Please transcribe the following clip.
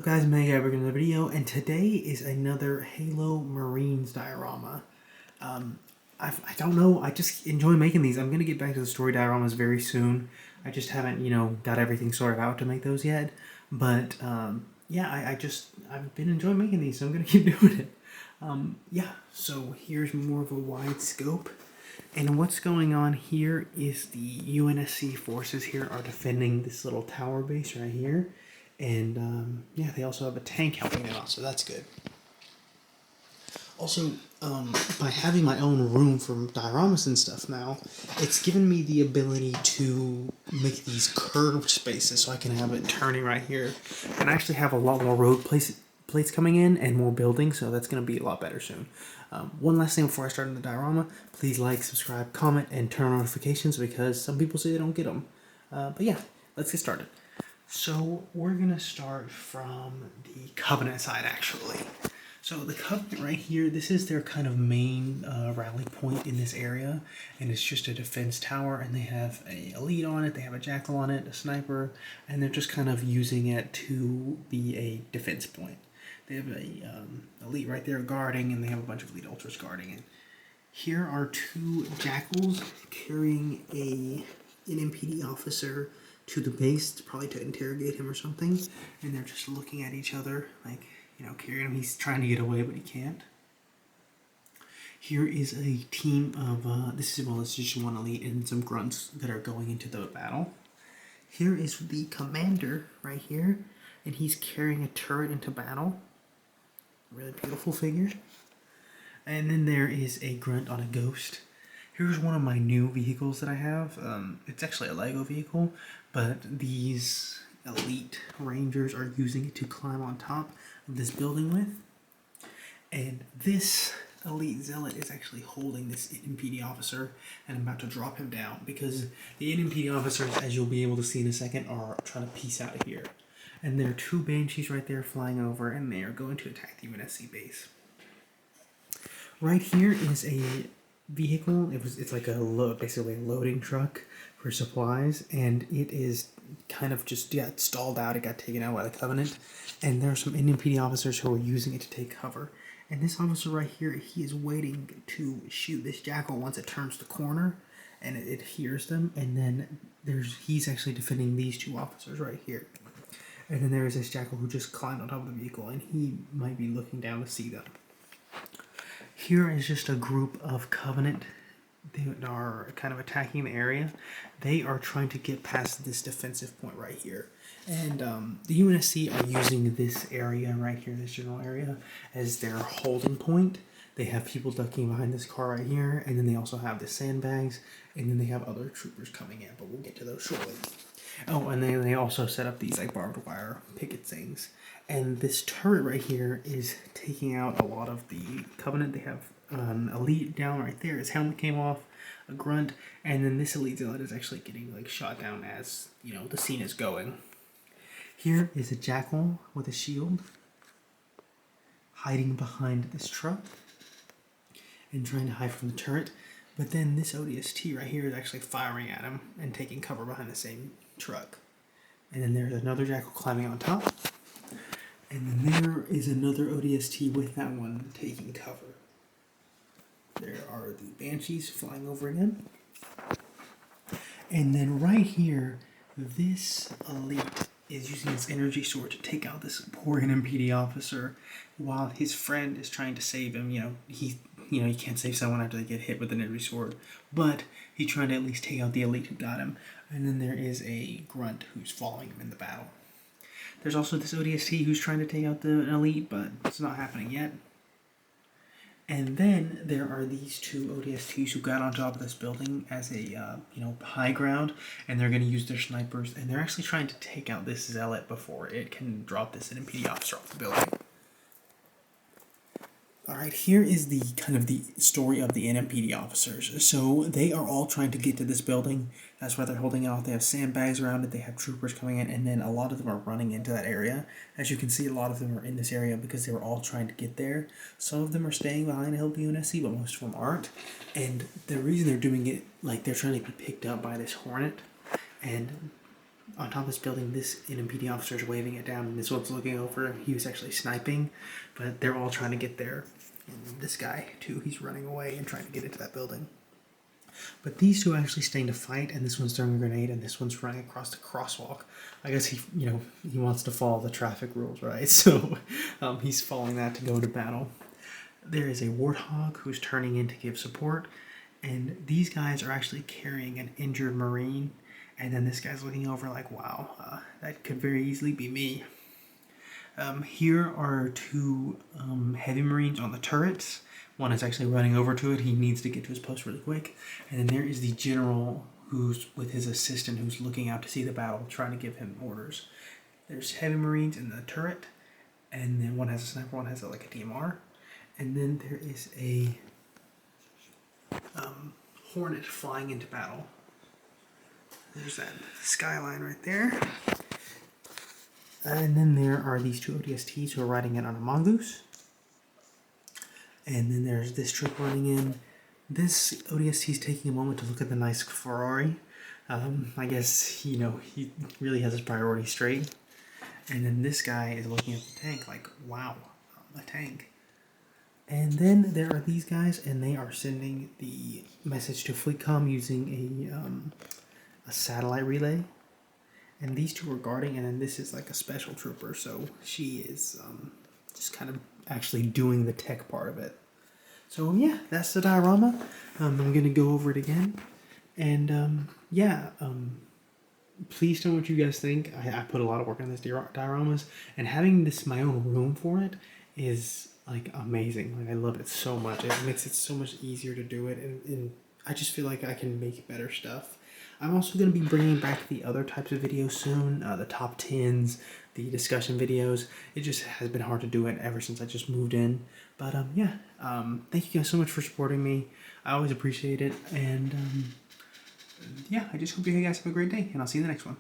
Guys, Mega back in the video, and today is another Halo Marines diorama. I don't know, I just enjoy making these. I'm going to get back to the story dioramas very soon. I just haven't, got everything sorted out to make those yet. But, yeah, I've been enjoying making these, so I'm going to keep doing it. Yeah, so here's more of a wide scope. And what's going on here is the UNSC forces here are defending this little tower base right here. And yeah, they also have a tank helping them out, so that's good. Also, by having my own room for dioramas and stuff now, it's given me the ability to make these curved spaces so I can have it turning right here. And I actually have a lot more road plates coming in and more buildings, so that's going to be a lot better soon. One last thing before I start in the diorama, please like, subscribe, comment, and turn on notifications because some people say they don't get them. But yeah, let's get started. So we're going to start from the Covenant side, actually. So the Covenant right here, this is their kind of main rally point in this area, and it's just a defense tower, and they have a elite on it, they have a jackal on it, a sniper, and they're just kind of using it to be a defense point. They have a elite right there guarding, and they have a bunch of elite ultras guarding it. Here are two jackals carrying a NMPD officer to the base, probably to interrogate him or something, and they're just looking at each other, like, carrying him. He's trying to get away, but he can't. Here is a team of, it's just one elite and some grunts that are going into the battle. Here is the commander right here, and he's carrying a turret into battle. Really beautiful figure. And then there is a grunt on a ghost. Here's one of my new vehicles that I have. It's actually a Lego vehicle, but these elite rangers are using it to climb on top of this building with. And this elite zealot is actually holding this NMPD officer and about to drop him down because the NMPD officers, as you'll be able to see in a second, are trying to piece out of here. And there are two banshees right there flying over, and they are going to attack the UNSC base. Right here is a vehicle. It's like basically a loading truck for supplies, and it is kind of just got stalled out. It got taken out by the Covenant, and there are some NMPD officers who are using it to take cover. And this officer right here, he is waiting to shoot this jackal once it turns the corner, and it hears them. And then he's actually defending these two officers right here. And then there is this jackal who just climbed on top of the vehicle, and he might be looking down to see them. Here is just a group of Covenant. They are kind of attacking the area. They are trying to get past this defensive point right here. And the UNSC are using this area right here, this general area, as their holding point. They have people ducking behind this car right here, and then they also have the sandbags, and then they have other troopers coming in, but we'll get to those shortly. Oh, and they also set up these like barbed wire picket things. And this turret right here is taking out a lot of the Covenant. They have an elite down right there. His helmet came off, a grunt, and then this elite zealot is actually getting like shot down as, the scene is going. Here is a jackal with a shield hiding behind this truck and trying to hide from the turret. But then this ODST right here is actually firing at him and taking cover behind the same truck. And then there's another jackal climbing on top. And then there is another ODST with that one taking cover. There are the banshees flying over again. And then right here, this elite is using his energy sword to take out this poor NMPD officer while his friend is trying to save him. You can't save someone after they get hit with an energy sword, but he's trying to at least take out the elite who got him. And then there is a grunt who's following him in the battle. There's also this ODST who's trying to take out the elite, but it's not happening yet. And then there are these two ODSTs who got on top of this building as a, high ground, and they're going to use their snipers, and they're actually trying to take out this zealot before it can drop this NMPD officer off the building. Alright, here is the kind of the story of the NMPD officers. So they are all trying to get to this building. That's why they're holding out. They have sandbags around it. They have troopers coming in, and then a lot of them are running into that area. As you can see, a lot of them are in this area because they were all trying to get there. Some of them are staying behind to help the UNSC, but most of them aren't. And the reason they're doing it, like they're trying to be picked up by this Hornet, and on top of this building, this NMPD officer is waving it down, and this one's looking over. He was actually sniping, but they're all trying to get there. And this guy, too, he's running away and trying to get into that building. But these two are actually staying to fight, and this one's throwing a grenade, and this one's running across the crosswalk. I guess he wants to follow the traffic rules, right? So he's following that to go to battle. There is a warthog who's turning in to give support, and these guys are actually carrying an injured Marine, and then this guy's looking over like, wow, that could very easily be me. Here are two heavy Marines on the turrets. One is actually running over to it. He needs to get to his post really quick. And then there is the general who's with his assistant who's looking out to see the battle, trying to give him orders. There's heavy Marines in the turret, and then one has a sniper, one has like a DMR. And then there is a Hornet flying into battle. There's that skyline right there. And then there are these two ODSTs who are riding in on a mongoose. And then there's this troop running in. This ODST is taking a moment to look at the nice Ferrari. I guess, he really has his priorities straight. And then this guy is looking at the tank like, wow, a tank. And then there are these guys, and they are sending the message to FleetCom using a satellite relay. And these two are guarding, and then this is like a special trooper, so she is just kind of actually doing the tech part of it. So yeah, that's the diorama. I'm going to go over it again. And please tell me what you guys think. I put a lot of work on this dioramas, and having this my own room for it is like amazing. Like I love it so much. It makes it so much easier to do it, and I just feel like I can make better stuff. I'm also going to be bringing back the other types of videos soon, the top 10s, the discussion videos. It just has been hard to do it ever since I just moved in. But thank you guys so much for supporting me. I always appreciate it. And I just hope you guys have a great day, and I'll see you in the next one.